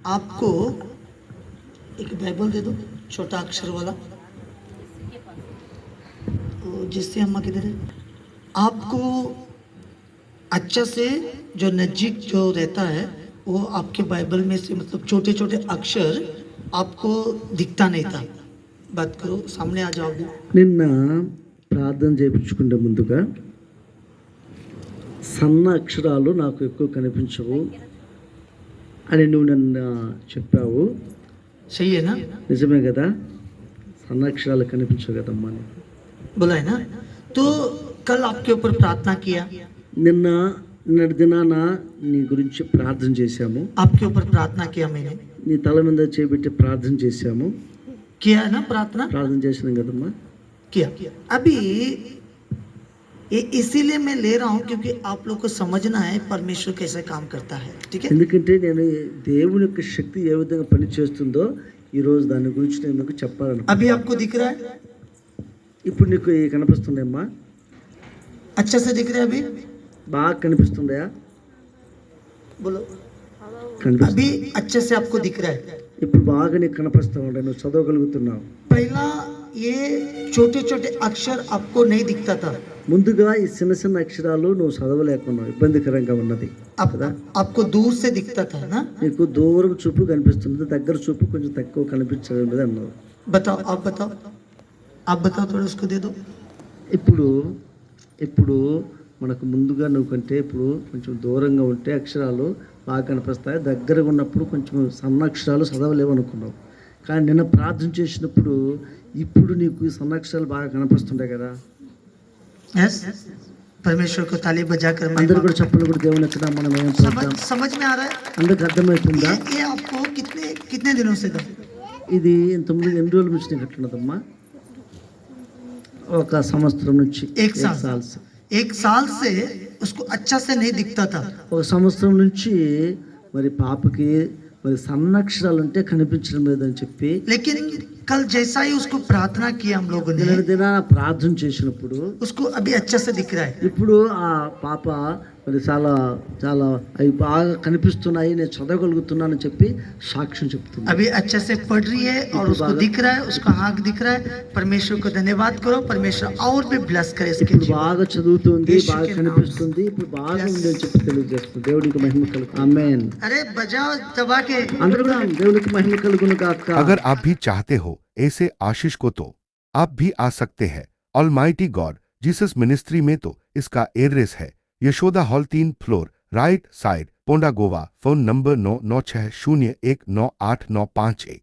आपको एक बाइबल दे दो, छोटा अक्षर वाला, तो जिससे अम्मा किधर है, आपको अच्छा से जो नज़दीक जो रहता है वो आपके बाइबल में से मतलब छोटे छोटे अक्षर आपको दिखता नहीं था. बात करो, सामने आ जाओगे. నిన్న ప్రార్థన చేయించుకుంటే ముందుగా సన్న అక్షరాలు నాకు ఎక్కువ కనిపించవు అని నువ్వు నన్ను చెప్పావు. सही है ना? నిజమే కదా, సన్న అక్షరాలు కనిపించవు కదమ్మా నీకు. बोला है ना? तो कल आपके ऊपर प्रार्थना किया, నిన్నటి దినాన నీ గురించి ప్రార్థన చేశాము. आपके ऊपर प्रार्थना किया मैंने, నీ తల మీద చేపెట్టి ప్రార్థన చేశాము. किया है ना प्रार्थना? ప్రార్థన చేసినాం కదమ్మా. किया. अभी ये इसीलिए मैं ले रहा हूँ क्योंकि आप लोग को समझना है परमेश्वर कैसे काम करता है. ठीक है? ఎందుకంటే నేను దేవుని యొక్క శక్తి ఏ విధంగా పని చేస్తుందో ఈ రోజు దాని గురించి నేను మీకు చెప్పాలనుకుంటున్నాను. अभी आपको दिख रहा है? ఇప్పుడు నీకు కనిపిస్తుందమ్మా? अच्छा से दिख रहा है अभी? బాగా కనిపిస్తుందయా? बोलो. కనిపిస్తుంది. अभी अच्छे से आपको दिख रहा है? ఇప్పుడు బాగా నీకు కనిపిస్తూ ఉంటాయి, నువ్వు చదవగలుగుతున్నావు. पहला ये छोटे छोटे अक्षर आपको नहीं दिखता था. ముందుగా ఈ చిన్న చిన్న అక్షరాలు నువ్వు చదవలేకున్నావు, ఇబ్బందికరంగా ఉన్నది కదా. आपको दूर से दिखता था ना? నీకు దూరం చూపు కనిపిస్తుంది, దగ్గర చూపు కొంచెం తక్కువ కనిపించడం మీద అన్నావు. बताओ, आप बताओ, आप बताओ, थोड़ा उसको दे दो. ఇప్పుడు మనకు ముందుగా నువ్వు కంటే ఇప్పుడు కొంచెం దూరంగా ఉంటే అక్షరాలు బాగా కనిపిస్తాయి, దగ్గరగా ఉన్నప్పుడు కొంచెం సన్న అక్షరాలు చదవలేవు అనుకున్నావు. కానీ నిన్న ప్రార్థన చేసినప్పుడు ఇప్పుడు నీకు ఈ సన్న అక్షరాలు బాగా కనిపిస్తుంటాయి కదా. यस, परमेश्वर को ताली बजाकर అందరూ కూడా చెప్పలు కూడా దేవుని ఎక్కడ మనం ఏం చేద్దాం. समझ में आ रहा है? అందరికి అర్థమవుతుందా? ये आपको कितने दिनों से था? ఇది ఇంతకుముందు ఎన్ని రోజుల నుంచి నీకు ఎట్లున్నదమ్మా? ఒక సంవత్సరం నుంచి. एक साल से उसको अच्छा से नहीं दिखता था. ఒక సంవత్సరం నుంచి మరి పాపకి మరి సన్నక్షరాలు అంటే కనిపించడం లేదని చెప్పి, लेकिन कल जैसा ही उसको प्रार्थना किया हम लोगों ने, దిన ప్రార్థన చేసినప్పుడు उसको अभी अच्छा से दिख रहा है. ఇప్పుడు ఆ పాప మరి చాలా చాలా అవి బాగా కనిపిస్తున్నాయి, నేను చదవగలుగుతున్నానని చెప్పి సాక్ష్యం చెప్తుంది. अभी अच्छे से पढ़ रही है और उसको दिख रहा है, उसका आँख दिख रहा है. परमेश्वर को धन्यवाद करो, परमेश्वर और भी ब्लेस करे इसके ఇప్పుడు जीवन. బాగా చదువుతుంది, బాగా కనిపిస్తుంది, ఇప్పుడు బాగా ఉంది అని చెప్పి తెలియజేస్తుంది. దేవుడికి మహిమ కలుగు. ఆమేన్. अरे बजाओ दबा के. అందరూ కూడా దేవుడికి మహిమ కలుగును గాక. अगर आप भी चाहते हो ऐसे आशीष को तो आप भी आ सकते हैं ऑलमाइटी गॉड जीसस मिनिस्ट्री में. तो इसका एड्रेस है Yashoda hall 3 floor right side, Ponda Goa. Phone number 9960198951.